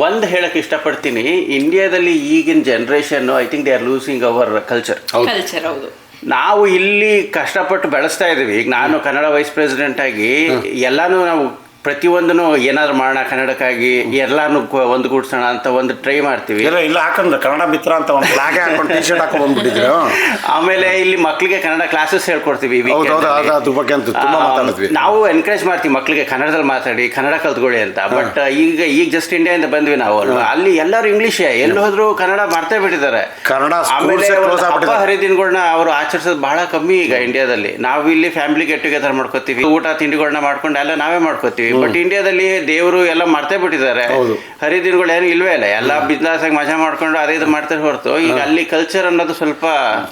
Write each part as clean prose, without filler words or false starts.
ಒಂದು ಹೇಳಕ್ಕೆ ಇಷ್ಟಪಡ್ತೀನಿ, ಇಂಡಿಯಾದಲ್ಲಿ ಈಗಿನ generation I think they are losing our culture. Culture ಹೌದು. ನಾವು ಇಲ್ಲಿ ಕಷ್ಟಪಟ್ಟು ಬೆಳೆಸ್ತಾ ಇದ್ದೀವಿ. ಈಗ ನಾನು ಕನ್ನಡ ವೈಸ್ ಪ್ರೆಸಿಡೆಂಟ್ ಆಗಿ ಎಲ್ಲಾನು ನಾವು ಪ್ರತಿಯೊಂದನ್ನು ಏನಾದ್ರು ಮಾಡೋಣ ಕನ್ನಡಕ್ಕಾಗಿ ಎಲ್ಲಾನು ಒಂದುಗೂಡ್ಸೋಣ ಅಂತ ಒಂದು ಟ್ರೈ ಮಾಡ್ತೀವಿ. ಇಲ್ಲ ಹಾಕೊಂಡ್ರೆ ಕನ್ನಡ ಮಿತ್ರ ಅಂತ ಒಂದು ಫ್ಲಾಗ್ ಹಾಕೊಂಡು ಟಿ ಶರ್ಟ್ ಹಾಕೊಂಡು ಬಂದ್ಬಿಟ್ಟಿದ್ರು. ಆಮೇಲೆ ಇಲ್ಲಿ ಮಕ್ಕಳಿಗೆ ಕನ್ನಡ ಕ್ಲಾಸಸ್ ಹೇಳ್ಕೊಡ್ತೀವಿ. ಅದ್ರ ಬಗ್ಗೆ ಅಂತ ತುಂಬಾ ಮಾತಾಡಿದ್ವಿ. ನಾವು ಎನ್ಕರೇಜ್ ಮಾಡ್ತೀವಿ ಮಕ್ಕಳಿಗೆ ಕನ್ನಡದಲ್ಲಿ ಮಾತಾಡಿ, ಕನ್ನಡ ಕಲ್ತ್ಕೊಳ್ಳಿ ಅಂತ. ಬಟ್ ಈಗ ಜಸ್ಟ್ ಇಂಡಿಯಾದಿಂದ ಬಂದ್ವಿ ನಾವು. ಅಲ್ಲಿ ಎಲ್ಲರೂ ಇಂಗ್ಲೀಷೇ, ಎಲ್ಲಿ ಹೋದ್ರು ಕನ್ನಡ ಮಾಡ್ತಾ ಬಿಟ್ಟಿದ್ದಾರೆ. ಕನ್ನಡ ಆಮೇಲೆ ಹಬ್ಬ ಹರಿದಿನಗಳನ್ನ ಅವರು ಆಚರಿಸೋದು ಬಹಳ ಕಮ್ಮಿ ಈಗ ಇಂಡಿಯಾದಲ್ಲಿ. ನಾವು ಇಲ್ಲಿ ಫ್ಯಾಮಿಲಿ ಗೆಟ್ ಟುಗೆದರ್ ಮಾಡ್ಕೋತೀವಿ, ಊಟ ತಿಂಡಿಗಳನ್ನ ಮಾಡ್ಕೊಂಡು ಎಲ್ಲ ನಾವೇ ಮಾಡ್ಕೋತೀವಿ. ಬಟ್ ಇಂಡಿಯಾದಲ್ಲಿ ದೇವರು ಎಲ್ಲ ಮರ್ತೇ ಬಿಟ್ಟಿದ್ದಾರೆ. ಹರಿದಿನಗಳು ಏನು ಇಲ್ವೇ ಇಲ್ಲ, ಎಲ್ಲ ಬಿಸ್ನೆಸ್ ಆಗಿ ಮಜಾ ಮಾಡ್ಕೊಂಡು ಅದೇ ಇದು ಮಾಡ್ತಾರೆ ಹೊರತು ಈಗ ಅಲ್ಲಿ ಕಲ್ಚರ್ ಅನ್ನೋದು ಸ್ವಲ್ಪ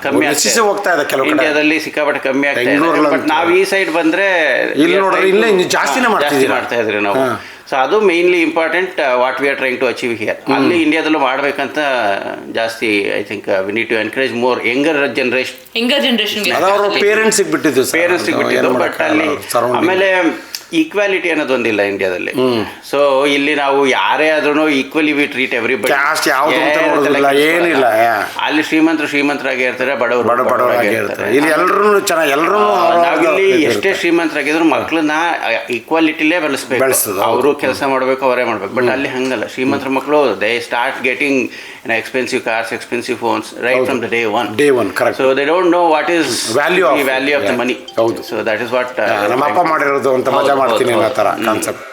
ಕಮ್ಮಿ ಹೋಗ್ತಾ ಇದೆ. ಇಂಡಿಯಾದಲ್ಲಿ ಸಿಕ್ಕಾಪಟ್ಟೆ ಕಮ್ಮಿ ಆಗ್ತಾ ಇದೆ. ಬಟ್ ನಾವು ಈ ಸೈಡ್ ಬಂದ್ರೆ ಜಾಸ್ತಿ ಮಾಡ್ತಾ ಇದ್ರಿ ನಾವು. ಸೊ ಅದು mainly important what we are trying to achieve here. ಅಲ್ಲಿ ಇಂಡಿಯಾದಲ್ಲೂ ಮಾಡ್ಬೇಕಂತ ಜಾಸ್ತಿ I think we need to encourage more younger generation. ಪೇರೆಂಟ್ಸಿಗೆ ಬಿಟ್ಟಿದ್ದು. ಬಟ್ ಅಲ್ಲಿ ಆಮೇಲೆ ಈಕ್ವಾಲಿಟಿ ಅನ್ನೋದೊಂದಿಲ್ಲ ಇಂಡಿಯಾದಲ್ಲಿ. ಸೊ ಇಲ್ಲಿ ನಾವು ಯಾರೇ ಆದ್ರೂ ಈಕ್ವಲಿ ವಿ ಟ್ರೀಟ್ ಎವ್ರಿಬಡಿ. ಏನಿಲ್ಲ, ಅಲ್ಲಿ ಶ್ರೀಮಂತರಾಗಿ ಇರ್ತಾರೆ, ಬಡವರಾಗಿ ಇರ್ತಾರೆ. ನಾವಿಲ್ಲಿ ಎಷ್ಟೇ ಶ್ರೀಮಂತರಾಗಿದ್ರು ಮಕ್ಕಳನ್ನ ಈಕ್ವಾಲಿಟಿಲೇ ಬೆಳೆಸ್ಬೇಕು. ಅವರು ಕೆಲಸ ಮಾಡ್ಬೇಕು, ಅವರೇ ಮಾಡ್ಬೇಕು. ಬಟ್ ಅಲ್ಲಿ ಹಂಗಲ್ಲ. ಶ್ರೀಮಂತರ ಮಕ್ಕಳು they start getting expensive cars, expensive phones right from the day one. Correct. So they don't know what is value of the money. So that is what ನಮ್ಮ ಅಪ್ಪ ಮಾಡಿರೋದು ಅಂತ ಮಜಾ ಮಾಡ್ತೀನಿ ಅನ್ನೋ ಥರ ಕಾನ್ಸೆಪ್ಟ್.